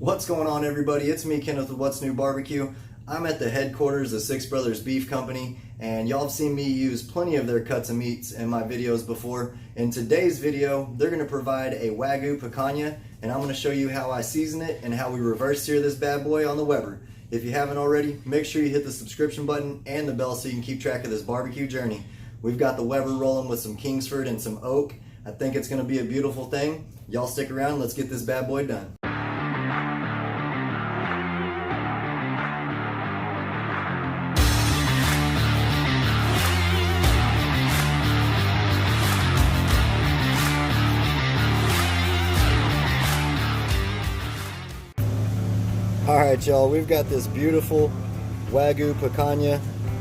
What's going on, everybody? It's me, Kenneth, with What's New Barbecue. I'm at the headquarters of Six Brothers Beef Company, and y'all have seen me use plenty of their cuts of meats in my videos before. In today's video, they're going to provide a Wagyu picanha, and I'm going to show you how I season it and how we reverse sear this bad boy on the Weber. If you haven't already, make sure you hit the subscription button and the bell so you can keep track of this barbecue journey. We've got the Weber rolling with some Kingsford and some oak. I think it's going to be a beautiful thing. Y'all stick around, let's get this bad boy done. Alright y'all, we've got this beautiful Wagyu picanha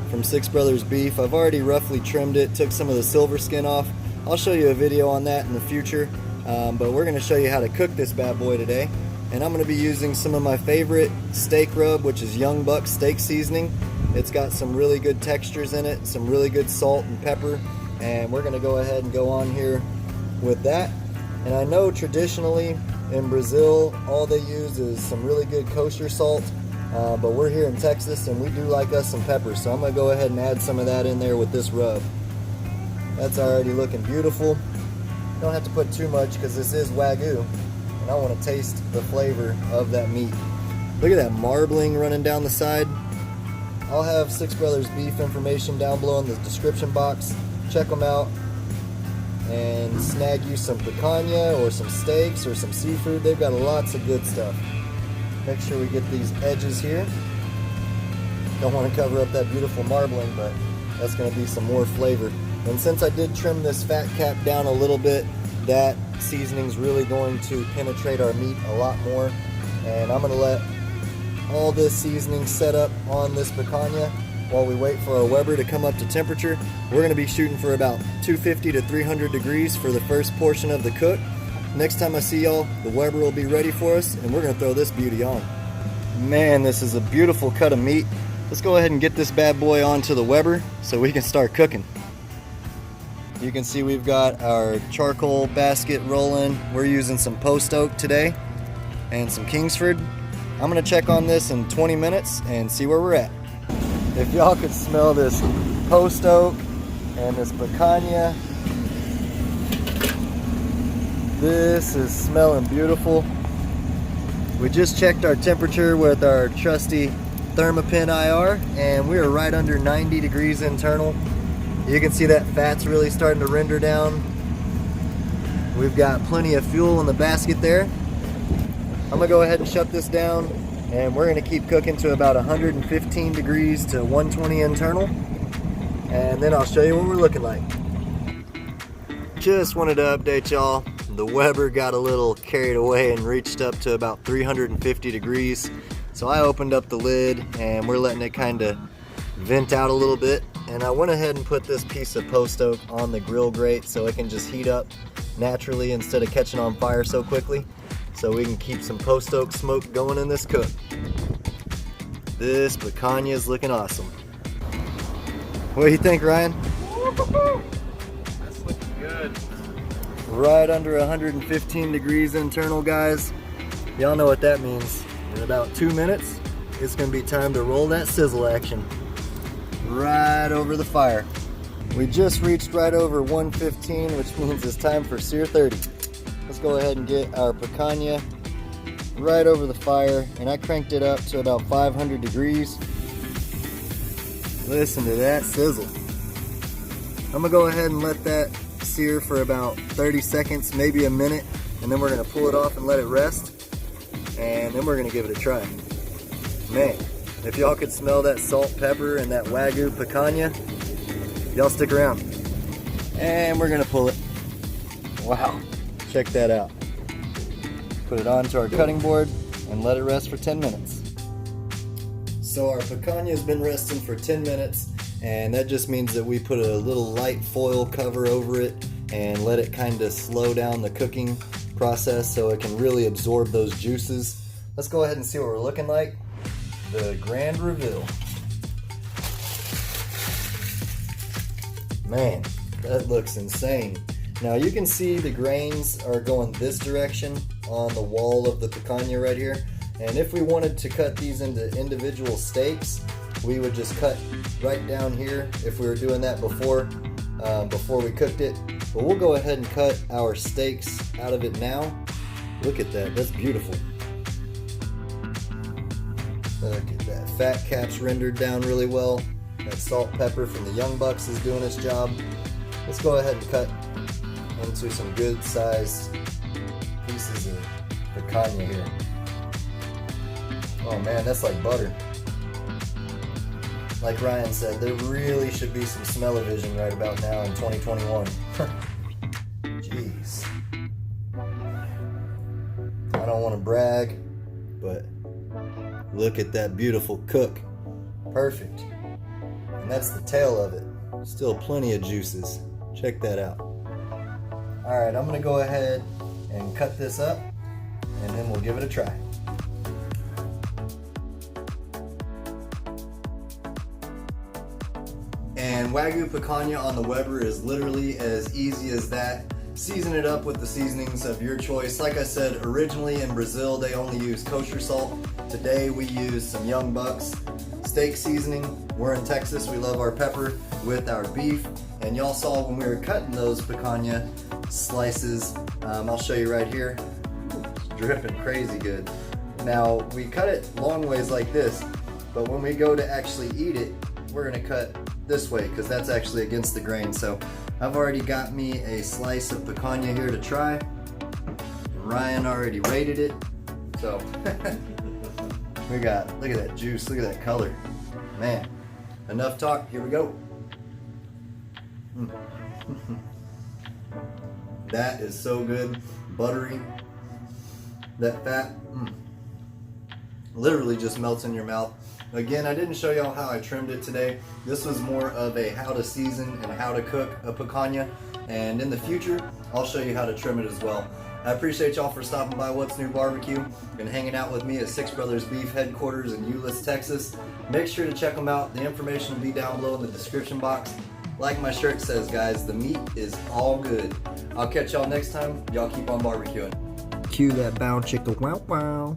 from Six Brothers Beef. I've already roughly trimmed it, took some of the silver skin off. I'll show you a video on that in the future, but we're going to show you how to cook this bad boy today. And I'm going to be using some of my favorite steak rub, which is Youngbucks steak seasoning. It's got some really good textures in it, some really good salt and pepper, and we're going to go ahead and go on here with that. And I know traditionally in Brazil all they use is some really good kosher salt, but we're here in Texas and we do like us some pepper, so I'm going to go ahead and add some of that in there with this rub. That's already looking beautiful. Don't have to put too much because this is Wagyu and I want to taste the flavor of that meat. Look at that marbling running down the side. I'll have Six Brothers Beef information down below in the description box. Check them out and snag you some picanha or some steaks or some seafood. They've got lots of good stuff. Make sure we get these edges here. Don't want to cover up that beautiful marbling, but that's going to be some more flavor. And since I did trim this fat cap down a little bit, that seasoning's really going to penetrate our meat a lot more. And I'm going to let all this seasoning set up on this picanha while we wait for our Weber to come up to temperature. We're going to be shooting for about 250 to 300 degrees for the first portion of the cook. Next time I see y'all, the Weber will be ready for us and we're going to throw this beauty on. Man, this is a beautiful cut of meat. Let's go ahead and get this bad boy onto the Weber so we can start cooking. You can see we've got our charcoal basket rolling. We're using some post oak today and some Kingsford. I'm going to check on this in 20 minutes and see where we're at. If y'all could smell this post oak and this picanha, this is smelling beautiful. We just checked our temperature with our trusty Thermopin IR and we are right under 90 degrees internal. You can see that fat's really starting to render down. We've got plenty of fuel in the basket there. I'm gonna go ahead and shut this down and we're going to keep cooking to about 115 degrees to 120 internal, and then I'll show you what we're looking like. Just wanted to update y'all, the Weber got a little carried away and reached up to about 350 degrees, so I opened up the lid and we're letting it kind of vent out a little bit, and I went ahead and put this piece of post oak on the grill grate so it can just heat up naturally instead of catching on fire so quickly, so we can keep some post oak smoke going in this cook. This picanha is looking awesome. What do you think, Ryan? That's looking good. Right under 115 degrees internal, guys. Y'all know what that means. In about 2 minutes, it's gonna be time to roll that sizzle action right over the fire. We just reached right over 115, which means it's time for sear 30. Let's go ahead and get our picanha right over the fire, and I cranked it up to about 500 degrees. Listen to that sizzle. I'm gonna go ahead and let that sear for about 30 seconds, maybe a minute, and then we're gonna pull it off and let it rest, and then we're gonna give it a try. Man, if y'all could smell that salt, pepper, and that Wagyu picanha, y'all stick around. And we're gonna pull it. Wow. Check that out. Put it onto our cutting board and let it rest for 10 minutes. So our picanha has been resting for 10 minutes, and that just means that we put a little light foil cover over it and let it kind of slow down the cooking process so it can really absorb those juices. Let's go ahead and see what we're looking like. The grand reveal. Man, that looks insane. Now you can see the grains are going this direction on the wall of the picanha right here. And if we wanted to cut these into individual steaks, we would just cut right down here if we were doing that before we cooked it. But we'll go ahead and cut our steaks out of it now. Look at that, that's beautiful. Look at that, fat caps rendered down really well. That salt pepper from the Youngbucks is doing its job. Let's go ahead and cut into some good sized pieces of picanha here. Oh man, that's like butter. Like Ryan said, there really should be some smell-o-vision right about now in 2021. Jeez. I don't want to brag, but look at that beautiful cook. Perfect. And that's the tail of it. Still plenty of juices. Check that out. Alright, I'm going to go ahead and cut this up, and then we'll give it a try. And Wagyu picanha on the Weber is literally as easy as that. Season it up with the seasonings of your choice. Like I said, originally in Brazil they only use kosher salt. Today we use some Youngbucks steak seasoning. We're in Texas, we love our pepper with our beef. And y'all saw when we were cutting those picanha slices, I'll show you right here. It's dripping crazy good. Now we cut it long ways like this, but when we go to actually eat it, we're gonna cut this way because that's actually against the grain. So I've already got me a slice of picanha here to try. Ryan already rated it. So we got, look at that juice, look at that color. Man, enough talk, here we go. That is so good, buttery. That fat literally just melts in your mouth. Again, I didn't show y'all how I trimmed it today. This was more of a how to season and how to cook a picanha. And in the future, I'll show you how to trim it as well. I appreciate y'all for stopping by What's New Barbecue and hanging out with me at Six Brothers Beef headquarters in Euless, Texas. Make sure to check them out. The information will be down below in the description box. Like my shirt says, guys, the meat is all good. I'll catch y'all next time. Y'all keep on barbecuing. Cue that bow chicka wow wow.